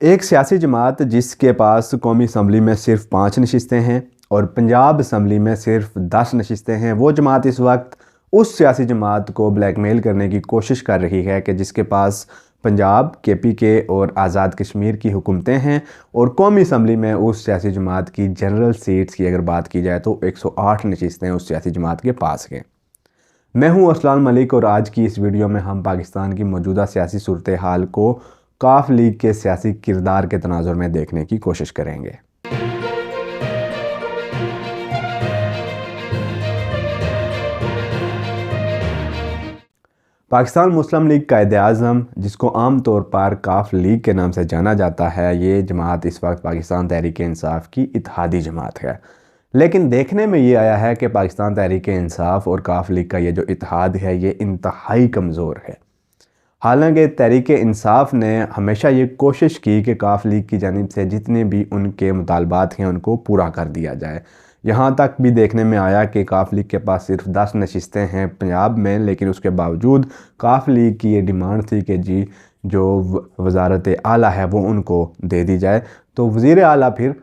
एक सियासी जमात जिसके पास कौमी असम्बली में सिर्फ 5 नशिस्तें हैं और पंजाब असम्बली में सिर्फ 10 नशिस्तें हैं, वो जमात इस वक्त उस सियासी जमात को ब्लैकमेल करने की कोशिश कर रही है कि जिसके पास पंजाब, KPK और आज़ाद कश्मीर की हुकूमतें हैं। और कौमी असम्बली में उस सियासी जमात की जनरल सीट्स की अगर बात की जाए तो 108 नशिस्तें उस सियासी जमात के पास हैं। मैं हूं अरसलान मलिक और आज की इस वीडियो में हम पाकिस्तान की मौजूदा सियासी सूरत हाल को काफ लीग के सियासी किरदार के तनाजुर में देखने की कोशिश करेंगे। पाकिस्तान मुस्लिम लीग कायद-ए-आज़म, जिसको आम तौर पर काफ लीग के नाम से जाना जाता है, ये जमात इस वक्त पाकिस्तान तहरीक इंसाफ की इत्तेहादी जमात है। लेकिन देखने में ये आया है कि पाकिस्तान तहरीक इंसाफ और काफ लीग का ये जो इत्तेहाद है ये इंतहाई कमज़ोर है। हालांकि तहरीक इंसाफ ने हमेशा ये कोशिश की कि काफ लीग की जानिब से जितने भी उनके मुतालबात हैं उनको पूरा कर दिया जाए। यहाँ तक भी देखने में आया कि काफ लीग के पास सिर्फ 10 नशिस्तें हैं पंजाब में, लेकिन उसके बावजूद काफ लीग की ये डिमांड थी कि जी जो वज़ारत आला है वो उनको दे दी जाए, तो वज़ीर आला फिर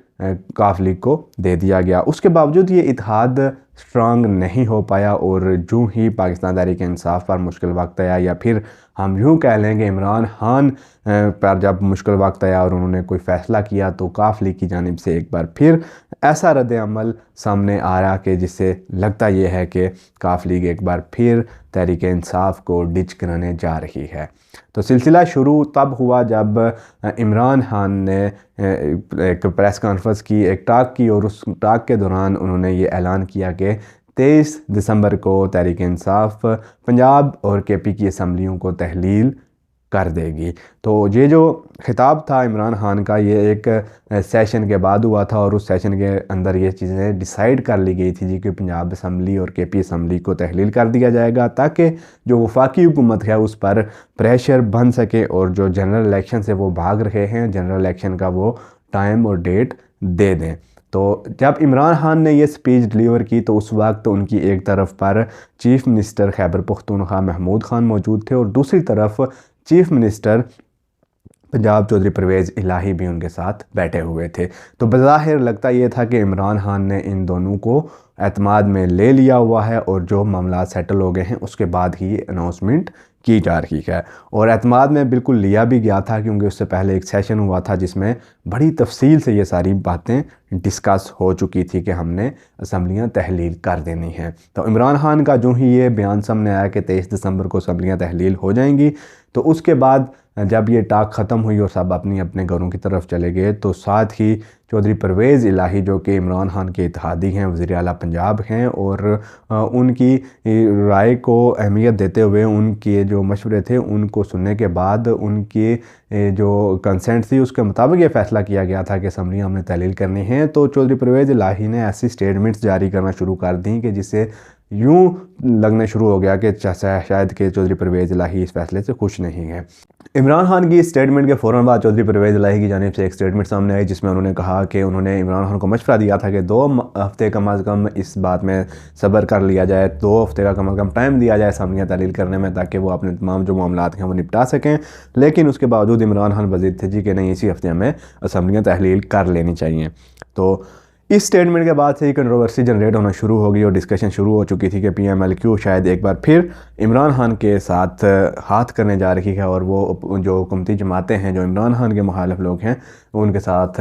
काफ लीग को दे दिया गया। उसके बावजूद ये इत्तेहाद स्ट्रांग नहीं हो पाया और जो ही पाकिस्तान तहरीक इंसाफ पर मुश्किल वक्त आया, या फिर हम यूँ कह लें कि इमरान खान पर जब मुश्किल वक्त आया और उन्होंने कोई फ़ैसला किया, तो काफ लीग की जानिब से एक बार फिर ऐसा रद्द अमल सामने आ रहा कि जिससे लगता ये है कि काफ लीग एक बार फिर तहरीक इंसाफ को डिच कराने जा रही है। तो सिलसिला शुरू तब हुआ जब इमरान खान ने एक प्रेस कॉन्फ्रेंस की, एक टॉक की, और उस टॉक के दौरान उन्होंने ये ऐलान किया कि 23 दिसंबर को तहरीक इंसाफ पंजाब और KP की असम्बलियों को तहलील कर देगी। तो ये जो खिताब था इमरान खान का, ये एक सेशन के बाद हुआ था और उस सेशन के अंदर ये चीज़ें डिसाइड कर ली गई थी जी कि पंजाब असम्बली और KP असम्बली को तहलील कर दिया जाएगा, ताकि जो वफाकी हुकूमत है उस पर प्रेशर बन सके और जो जनरल इलेक्शन से वो भाग रहे हैं, जनरल इलेक्शन का वो टाइम और डेट दे दें। तो जब इमरान खान ने ये स्पीच डिलीवर की तो उस वक्त उनकी एक तरफ पर चीफ़ मिनिस्टर खैबर पख्तूनख्वा महमूद खान मौजूद थे और दूसरी तरफ चीफ़ मिनिस्टर पंजाब चौधरी परवेज़ इलाही भी उनके साथ बैठे हुए थे। तो बज़ाहिर लगता ये था कि इमरान खान ने इन दोनों को एतमाद में ले लिया हुआ है और जो मामला सेटल हो गए हैं उसके बाद ही अनाउंसमेंट की जा रही है। और एतमाद में बिल्कुल लिया भी गया था, क्योंकि उससे पहले एक सेशन हुआ था जिसमें बड़ी तफसील से ये सारी बातें डिस्कस हो चुकी थी कि हमने असम्बलियाँ तहलील कर देनी हैं। तो इमरान खान का जो ही ये बयान सामने आया कि 23 दिसंबर को असम्बलियाँ तहलील हो जाएंगी, तो उसके बाद जब ये टाक ख़त्म हुई और सब अपनी अपने घरों की तरफ चले गए, तो साथ ही चौधरी परवेज़ इलाही जो कि इमरान खान के इत्तेहादी हैं, वज़ीर आला पंजाब हैं, और उनकी राय को अहमियत देते हुए उनके जो मशवरे थे उनको सुनने के बाद उनके जो कंसेंट थी उसके मुताबिक ये फ़ैसला किया गया था कि असम्बलियाँ हमने तहलील करनी है। तो चौधरी परवेज़ इलाही ने ऐसी स्टेटमेंट्स जारी करना शुरू कर दी कि जिससे यूँ लगने शुरू हो गया कि शायद कि चौधरी परवेज़ इलाही इस फैसले से खुश नहीं है। इमरान खान की स्टेटमेंट के फ़ौरन बाद चौधरी परवेज़ इलाही की जानिब से एक स्टेटमेंट सामने आई जिसमें उन्होंने कहा कि उन्होंने इमरान खान को मशवरा दिया था कि 2 हफ़्ते कम अज़ कम इस बात में सब्र कर लिया जाए, 2 हफ़्ते का कम अज़ कम टाइम दिया जाए असम्बलियाँ तहलील करने में, ताकि वो अपने तमाम जो मामलात हैं वो निपटा सकें। लेकिन उसके बावजूद इमरान खान वज़ीद थे जी कि नहीं, इसी हफ़्ते हमें असम्बलियाँ तहलील कर लेनी चाहिए। तो इस स्टेटमेंट के बाद से ही कंट्रोवर्सी जनरेट होना शुरू हो गई और डिस्कशन शुरू हो चुकी थी कि PMLQ शायद एक बार फिर इमरान खान के साथ हाथ करने जा रही है और वो जो हुकूमती जमातें हैं, जो इमरान खान के मुखालिफ लोग हैं, उनके साथ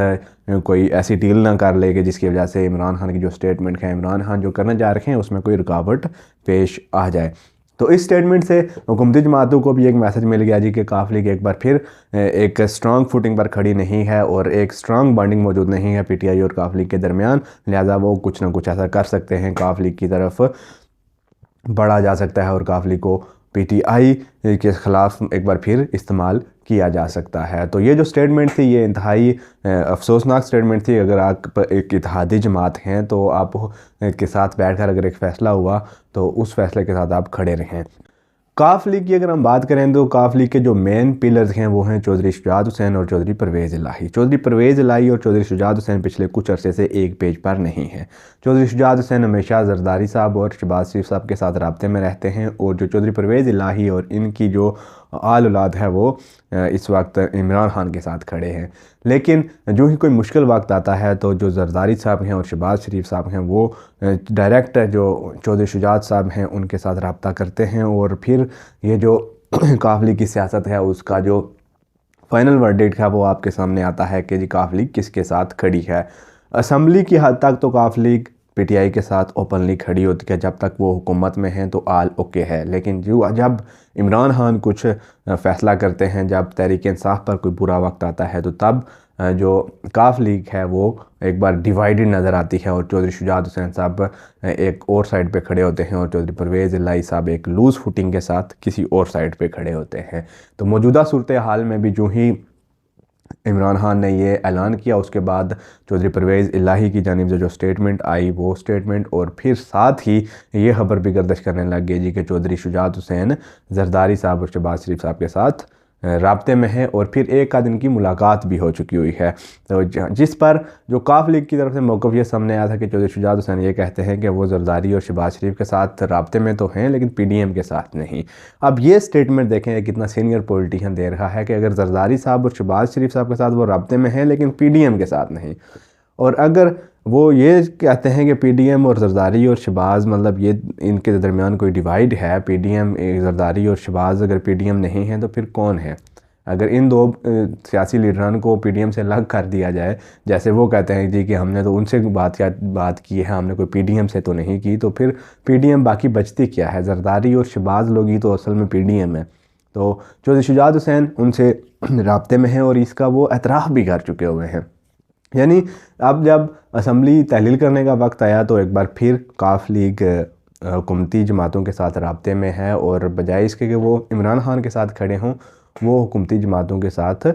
कोई ऐसी डील ना कर ले कि जिसकी वजह से इमरान खान की जो स्टेटमेंट है, इमरान खान जो करने जा रहे हैं, उसमें कोई रुकावट पेश आ जाए। तो इस स्टेटमेंट से हुकूमती जमातों को भी एक मैसेज मिल गया जी कि काफ लीग एक बार फिर एक स्ट्रॉन्ग फुटिंग पर खड़ी नहीं है और एक स्ट्रॉन्ग बॉन्डिंग मौजूद नहीं है PTI और काफ लीग के दरमियान, लिहाजा वो कुछ ना कुछ ऐसा कर सकते हैं, काफ लीग की तरफ बढ़ा जा सकता है और काफ लीग को PTI के ख़िलाफ़ एक बार फिर इस्तेमाल किया जा सकता है। तो ये जो स्टेटमेंट थी ये इंतहाई अफसोसनाक स्टेटमेंट थी। अगर आप एक इत्तेहादी जमात हैं तो आप के साथ बैठकर अगर एक फ़ैसला हुआ तो उस फैसले के साथ आप खड़े रहें। काफ लीग की अगर हम बात करें तो काफ लीग के जो मेन पिलर्स हैं वो हैं चौधरी शुजात हुसैन और चौधरी परवेज़ इलाही। चौधरी परवेज़ इलाही और चौधरी शुजात हुसैन पिछले कुछ अरसे से एक पेज पर नहीं हैं। चौधरी शुजात हुसैन हमेशा जरदारी साहब और शहबाज शरीफ साहब के साथ राब्ते में रहते हैं और जो चौधरी परवेज़ इलाही और इनकी जो आल औलाद है वो इस वक्त इमरान खान के साथ खड़े हैं। लेकिन जो ही कोई मुश्किल वक्त आता है तो जो जरदारी साहब हैं और शहबाज शरीफ साहब हैं वो डायरेक्ट जो चौधरी शुजात साहब हैं उनके साथ रब्ता करते हैं और फिर ये जो काफ लीग की सियासत है उसका जो फाइनल वर्डिक्ट है वो आपके सामने आता है कि जी काफ लीग किसके साथ खड़ी है। असम्बली की हद तक तो काफ लीग पीटीआई के साथ ओपनली खड़ी होती है, जब तक वो हुकूमत में हैं तो आल ओके है। लेकिन जो जब इमरान खान कुछ फ़ैसला करते हैं, जब तहरीक इंसाफ पर कोई बुरा वक्त आता है तो तब जो काफ लीग है वो एक बार डिवाइडेड नज़र आती है और चौधरी शुजात हुसैन साहब एक और साइड पे खड़े होते हैं और चौधरी परवेज़ इलाही साहब एक लूज़ फुटिंग के साथ किसी और साइड पे खड़े होते हैं। तो मौजूदा सूरत हाल में भी जो ही इमरान खान ने ये ऐलान किया उसके बाद चौधरी परवेज़ इलाही की जानिब से जो स्टेटमेंट आई वो स्टेटमेंट और फिर साथ ही ये खबर भी गर्दिश करने लग गई जी कि चौधरी शुजात हुसैन जरदारी साहब और शहबाज शरीफ साहब के साथ राब्ते में है और फिर एक आध दिन की मुलाकात भी हो चुकी हुई है। तो जिस पर जो काफ लीग की तरफ से मौक़िफ़ ये सामने आया था कि चौधरी शुजात हुसैन ये कहते हैं कि वो जरदारी और शहबाज शरीफ के साथ राब्ते में तो हैं लेकिन पीडीएम के साथ नहीं। अब ये स्टेटमेंट देखें कितना सीनियर पॉलिटिशियन दे रहा है कि अगर जरदारी साहब और शहबाज शरीफ साहब के साथ वो राब्ते में हैं लेकिन पीडीएम के साथ नहीं, और अगर वो ये कहते हैं कि पीडीएम और जरदारी और शहबाज मतलब ये इनके दरमियान कोई डिवाइड है, पीडीएम जरदारी और शहबाज अगर पीडीएम नहीं है तो फिर कौन है। अगर इन दो सियासी लीडरान को पीडीएम से अलग कर दिया जाए, जैसे वो कहते हैं जी कि हमने तो उनसे बात की है, हमने कोई पीडीएम से तो नहीं की, तो फिर पीडीएम बाकी बचती क्या है। जरदारी और शहबाज लोग ही तो असल में पीडीएम है। तो चौधरी शुजात हुसैन उनसे राब्ते में हैं और इसका वो एतराफ़ भी कर चुके हुए हैं। यानी अब जब असम्बली तहलील करने का वक्त आया तो एक बार फिर काफ लीग हुकूमती जमातों के साथ राब्ते में है और बजाय इसके कि वो इमरान खान के साथ खड़े हों वो हुकूमती जमातों के साथ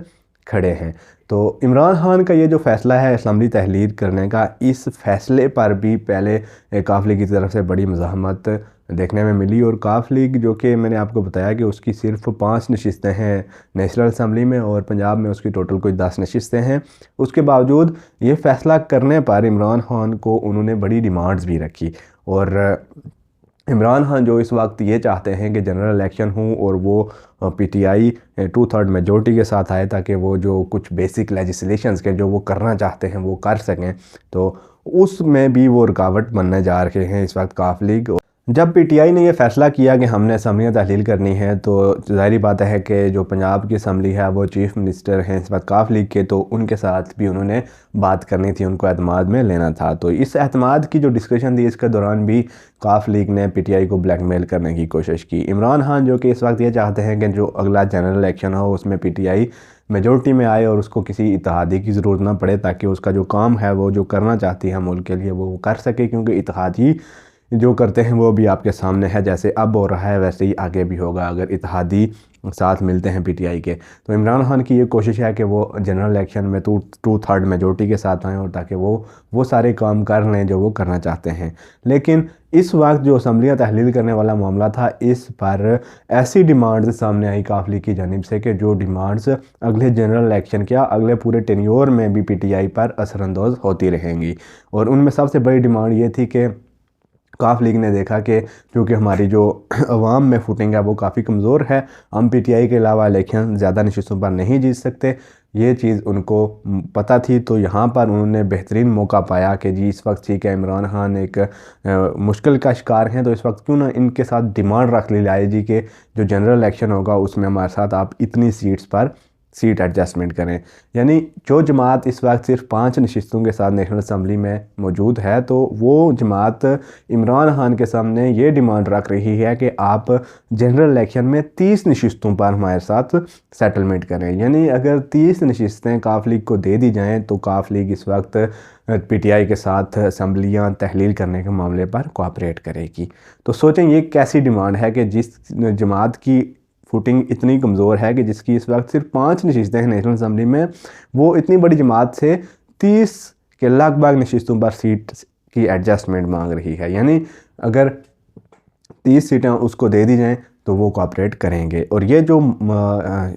खड़े हैं। तो इमरान खान का ये जो फ़ैसला है असम्बली तहलील करने का, इस फ़ैसले पर भी पहले काफ लीग की तरफ से बड़ी मज़ाहमत देखने में मिली और काफ लीग जो कि मैंने आपको बताया कि उसकी सिर्फ 5 नशिस्तें हैं नेशनल असम्बली में और पंजाब में उसकी टोटल कोई 10 नशिस्तें हैं। उसके बावजूद ये फ़ैसला करने पर इमरान खान को उन्होंने बड़ी डिमांड्स भी रखी और इमरान खान जो इस वक्त ये चाहते हैं कि जनरल इलेक्शन हो और वो पीटीआई 2/3 मेजॉरिटी के साथ आए ताकि वो जो कुछ बेसिक लेजिस्लेशंस के जो वो करना चाहते हैं वो कर सकें। तो उसमें भी वो रुकावट बनने जा रहे हैं इस वक्त काफ लीग। जब पीटीआई ने यह फ़ैसला किया कि हमने असम्बलियाँ तहलील करनी है तो ज़ाहिर बात है कि जो पंजाब की असम्बली है वो चीफ़ मिनिस्टर हैं इस वक्त काफ लीग के, तो उनके साथ भी उन्होंने बात करनी थी, उनको एतमाद में लेना था। तो इस एतमाद की जो डिस्कशन थी इसके दौरान भी काफ लीग ने पीटीआई को ब्लैकमेल करने की कोशिश की। इमरान खान जो कि इस वक्त ये चाहते हैं कि जो अगला जनरल इलेक्शन हो उसमें पीटीआई मेजॉरिटी में आए और उसको किसी इत्तेहादी की ज़रूरत ना पड़े ताकि उसका जो काम है वो जो करना चाहती है मुल्क के लिए वो कर सके, क्योंकि इत्तेहादी जो करते हैं वो भी आपके सामने है, जैसे अब हो रहा है वैसे ही आगे भी होगा अगर इत्तेहादी साथ मिलते हैं पीटीआई के। तो इमरान खान की ये कोशिश है कि वो जनरल इलेक्शन में 2/3 मेजॉरिटी के साथ आएँ और ताकि वो सारे काम कर लें जो वो करना चाहते हैं। लेकिन इस वक्त जो असम्बलियाँ तहलील करने वाला मामला था इस पर ऐसी डिमांड्स सामने आई काफ लीग की जानिब से कि जो डिमांड्स अगले जनरल इलेक्शन क्या अगले पूरे टेन्योर में भी पीटीआई पर असरअंदाज होती रहेंगी। और उनमें सबसे बड़ी डिमांड ये थी कि काफ लीग ने देखा कि क्योंकि हमारी जो अवाम में फुटिंग है वो काफ़ी कमज़ोर है, हम पीटीआई के अलावा इलेक्शन ज़्यादा नशिस्तों पर नहीं जीत सकते, ये चीज़ उनको पता थी। तो यहाँ पर उन्होंने बेहतरीन मौका पाया कि जी इस वक्त ठीक है इमरान खान एक मुश्किल का शिकार हैं तो इस वक्त क्यों ना इनके साथ डिमांड रख ली जाए जी कि जो जनरल इलेक्शन होगा उसमें हमारे साथ आप इतनी सीट्स पर सीट एडजस्टमेंट करें। यानी जो जमात इस वक्त सिर्फ 5 नशिस्तों के साथ नेशनल असम्बली में मौजूद है तो वो जमात इमरान खान के सामने ये डिमांड रख रही है कि आप जनरल इलेक्शन में 30 नशिस्तों पर हमारे साथ सेटलमेंट करें। यानी अगर 30 नशिस्तें काफ लीग को दे दी जाएँ तो काफ लीग इस वक्त पीटीआई के साथ असम्बलियाँ तहलील करने के मामले पर कोऑपरेट करेगी। तो सोचें ये कैसी डिमांड है कि जिस जमात की फुटिंग इतनी कमज़ोर है कि जिसकी इस वक्त सिर्फ 5 नशिस्तें हैं नेशनल असम्बली में, वो इतनी बड़ी जमात से 30 के लगभग नशिस्तों पर सीट की एडजस्टमेंट मांग रही है। यानी अगर 30 सीटें उसको दे दी जाएं तो वो कोऑपरेट करेंगे। और ये जो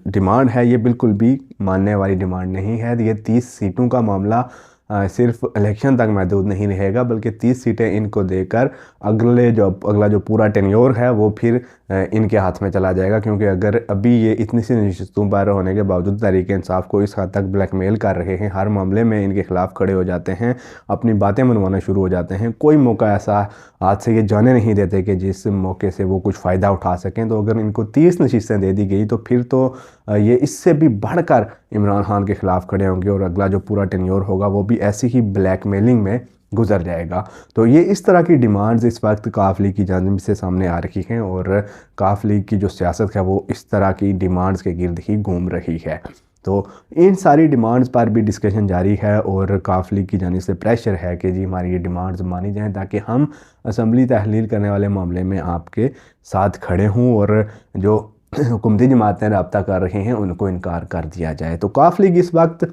डिमांड है ये बिल्कुल भी मानने वाली डिमांड नहीं है। ये 30 सीटों का मामला सिर्फ इलेक्शन तक महदूद नहीं रहेगा, बल्कि 30 सीटें इनको देकर अगला जो पूरा टेन्योर है वो फिर इनके हाथ में चला जाएगा। क्योंकि अगर अभी ये इतनी सी नशिस्तों पर होने के बावजूद तहरीक इंसाफ को इस हद तक ब्लैकमेल कर रहे हैं, हर मामले में इनके खिलाफ खड़े हो जाते हैं, अपनी बातें मनवाना शुरू हो जाते हैं, कोई मौका ऐसा आज से ये जाने नहीं देते कि जिस मौके से वो कुछ फ़ायदा उठा सकें। तो अगर इनको 30 नशिस्तें दे दी गई तो फिर तो ये इससे भी बढ़कर इमरान खान के ख़िलाफ़ खड़े होंगे और अगला जो पूरा टेन्योर होगा वो भी ऐसी ही ब्लैकमेलिंग में गुजर जाएगा। तो ये इस तरह की डिमांड्स इस वक्त काफ लीग की जानिब से सामने आ रही हैं और काफ लीग की जो सियासत है वो इस तरह की डिमांड्स के गिर्द ही घूम रही है। तो इन सारी डिमांड्स पर भी डिस्कशन जारी है और काफ लीग की जानिब से प्रेशर है कि जी हमारी ये डिमांड्स मानी जाएं ताकि हम असम्बली तहलील करने वाले मामले में आपके साथ खड़े हों और जो हुकूमती जमातें रब्ता कर रहे हैं उनको इनकार कर दिया जाए। तो काफ लीग इस वक्त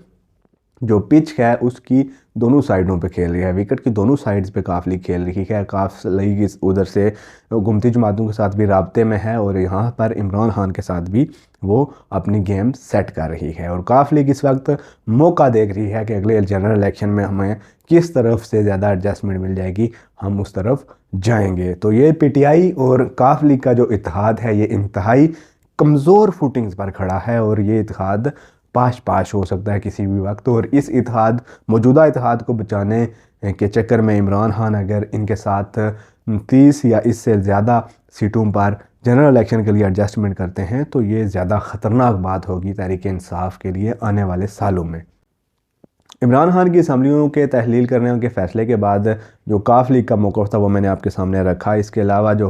जो पिच है उसकी दोनों साइडों पे खेल रही है, विकेट की दोनों साइड्स पे काफ लीग खेल रही है। काफ लीग उधर से हुकूमती जमातों के साथ भी राब्ते में है और यहाँ पर इमरान खान के साथ भी वो अपनी गेम सेट कर रही है। और काफ लीग इस वक्त मौका देख रही है कि अगले जनरल इलेक्शन में हमें किस तरफ से ज़्यादा एडजस्टमेंट मिल जाएगी, हम उस तरफ जाएंगे। तो ये पीटीआई और काफ लीग का जो इत्तेहाद है ये इंतहाई कमज़ोर फुटिंग्स पर खड़ा है और ये इत्तेहाद पाश हो सकता है किसी भी वक्त। और इस मौजूदा इत्तेहाद को बचाने के चक्कर में इमरान खान अगर इनके साथ 30 या इससे ज़्यादा सीटों पर जनरल इलेक्शन के लिए एडजस्टमेंट करते हैं तो ये ज़्यादा ख़तरनाक बात होगी तहरीक इंसाफ के लिए आने वाले सालों में। इमरान खान की असम्बलियों के तहलील करने के फ़ैसले के बाद जो काफ लीग का मौक़िफ़ था वो मैंने आपके सामने रखा। इसके अलावा जो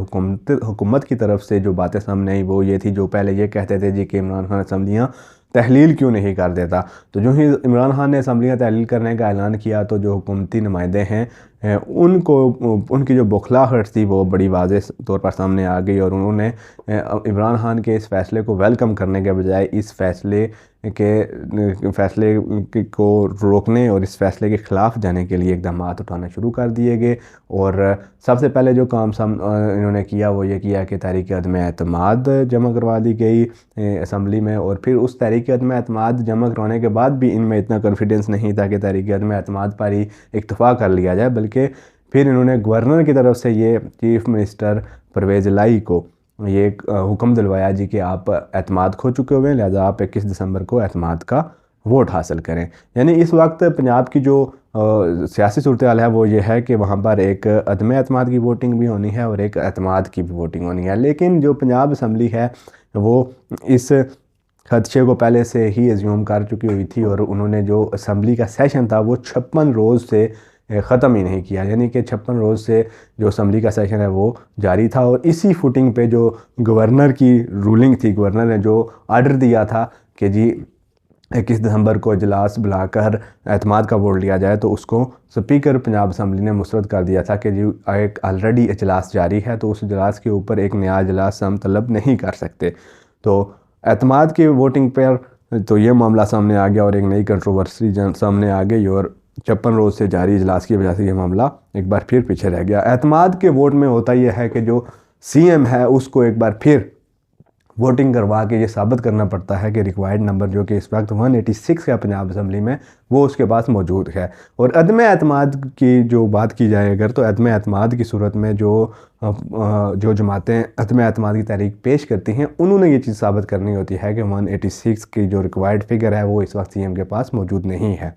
हुकूमत की तरफ से जो बातें सामने आई वो ये थी, जो पहले ये कहते थे जी कि इमरान खान असम्बलियाँ तहलील क्यों नहीं कर देता। तो जो ही इमरान खान ने असम्बलियाँ तहलील करने का ऐलान किया तो जो हुकूमती नुमाइंदे हैं उनकी जो बौखलाहट थी वो बड़ी वाज़ेह तौर पर सामने आ गई और उन्होंने इमरान खान के इस फ़ैसले को वेलकम करने के बजाय इस फ़ैसले को रोकने और इस फ़ैसले के ख़िलाफ़ जाने के लिए इक़दाम उठाना शुरू कर दिए गए। और सबसे पहले जो काम इन्होंने किया वो ये किया कि तहरीक अदम एतमाद जमा करवा दी गई असम्बली में। और फिर उस तहरीक अदम एतमाद जमा करवाने के बाद भी इनमें इतना कॉन्फिडेंस नहीं था कि तहरीक अदम एतमाद पर ही इक्तफ़ा कर लिया जाए, बल्कि फिर इन्होंने गवर्नर की तरफ से ये चीफ़ मिनिस्टर परवेज़ इलाही को ये हुक्म दिलवाया जी कि आप एतमाद खो चुके हुए हैं, लिहाजा आप 21 दिसंबर को एतमाद का वोट हासिल करें। यानी इस वक्त पंजाब की जो सियासी सूरत हाल है वो ये है कि वहाँ पर एक अदम एतमाद की वोटिंग भी होनी है और एक एतमाद की भी वोटिंग होनी है। लेकिन जो पंजाब असम्बली है वो इस खदशे को पहले से ही एज्यूम कर चुकी हुई थी और उन्होंने जो असम्बली का सेशन था वो 56 रोज़ से ख़त्म ही नहीं किया। यानी कि 56 रोज़ से जो असम्बली का सेशन है वो जारी था और इसी फुटिंग पे जो गवर्नर की रूलिंग थी, गवर्नर ने जो आर्डर दिया था कि जी 21 दिसंबर को इजलास बुलाकर एतमाद का वोट लिया जाए, तो उसको स्पीकर पंजाब असम्बली ने मुस्तरद कर दिया था कि जी एक ऑलरेडी इजलास जारी है तो उस इजलास के ऊपर एक नया इजलास हम तलब नहीं कर सकते। तो एतमाद की वोटिंग पर तो ये मामला सामने आ गया और एक नई कंट्रोवर्सी सामने आ गई और 56 रोज़ से जारी इजलास की वजह से ये मामला एक बार फिर पीछे रह गया। एतमाद के वोट में होता यह है कि जो सीएम है उसको एक बार फिर वोटिंग करवा के ये साबित करना पड़ता है कि रिक्वायर्ड नंबर जो कि इस वक्त 186 है पंजाब असम्बली में वो उसके पास मौजूद है। और अदम एतमाद की जो बात की जाए अगर, तो अदम एतमाद की सूरत में जो जमातें अदम एतमाद की तहरीक पेश करती हैं उन्होंने ये चीज़ साबित करनी होती है कि 186 की जो रिक्वायर्ड फिगर है वो इस वक्त सीएम के पास मौजूद नहीं है।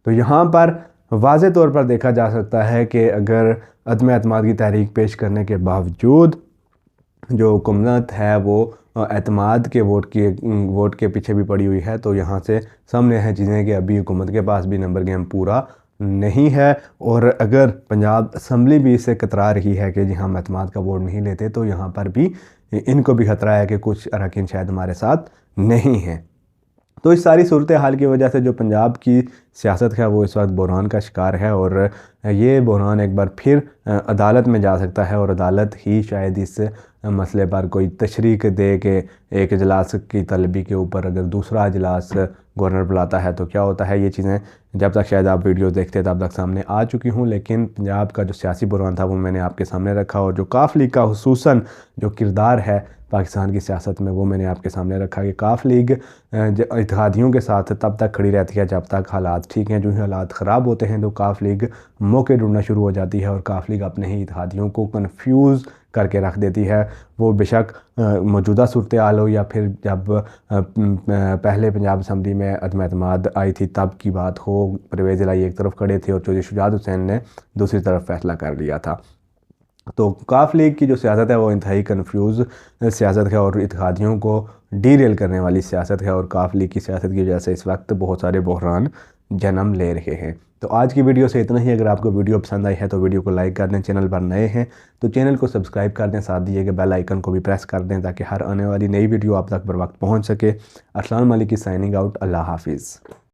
तो यहाँ पर वाज़े तौर पर देखा जा सकता है कि अगर अदम एतमाद की तहरीक पेश करने के बावजूद जो हुकूमत है वो एतमाद के वोट के पीछे भी पड़ी हुई है, तो यहाँ से सामने है चीज़ें कि अभी हुकूमत के पास भी नंबर गेम पूरा नहीं है। और अगर पंजाब असम्बली भी इससे कतरा रही है कि जी हम एतमाद का वोट नहीं लेते, तो यहाँ पर भी इनको भी खतरा है कि कुछ अरकान शायद हमारे साथ नहीं हैं। तो इस सारी सूरत हाल की वजह से जो पंजाब की सियासत है वो इस वक्त बहरान का शिकार है और ये बहरान एक बार फिर अदालत में जा सकता है और अदालत ही शायद इस मसले पर कोई तशरीक दे के एक इजलास की तलबी के ऊपर अगर दूसरा इजलास गवर्नर बुलाता है तो क्या होता है। ये चीज़ें जब तक शायद आप वीडियो देखते तब तक सामने आ चुकी हूँ, लेकिन पंजाब का जो सियासी बहरान था वो मैंने आपके सामने रखा और जो काफ लीग का हुसूसन जो किरदार है पाकिस्तान की सियासत में, वो मैंने आपके सामने रखा कि काफ लीग इत्तेहादियों के साथ तब तक खड़ी रहती है जब तक हालात ठीक हैं। जो ही हालात ख़राब होते हैं तो काफ लीग मौके ढूंढना शुरू हो जाती है और काफ लीग अपने ही इत्तेहादियों को कन्फ्यूज़ करके रख देती है। वो बेशक मौजूदा सूरत हाल हो या फिर जब पहले पंजाब असम्बली में अदम एतमाद आई थी तब की बात हो, परवेज़ इलाही एक तरफ खड़े थे और चौधरी शुजात हुसैन ने दूसरी तरफ फैसला कर लिया था। तो काफ लीग की जो सियासत है वो इंतहाई कन्फ्यूज़ सियासत है और इत्तेहादियों को डीरेल करने वाली सियासत है, और काफ लीग की सियासत की वजह से इस वक्त बहुत सारे बहरान जन्म ले रहे हैं। तो आज की वीडियो से इतना ही। अगर आपको वीडियो पसंद आई है तो वीडियो को लाइक कर दें, चैनल पर नए हैं तो चैनल को सब्सक्राइब कर दें, साथ दिए गए बेल आइकन को भी प्रेस कर दें ताकि हर आने वाली नई वीडियो आप तक बर वक्त पहुँच सके। अस्सलाम वालेकुम, साइनिंग आउट, अल्लाह हाफिज़।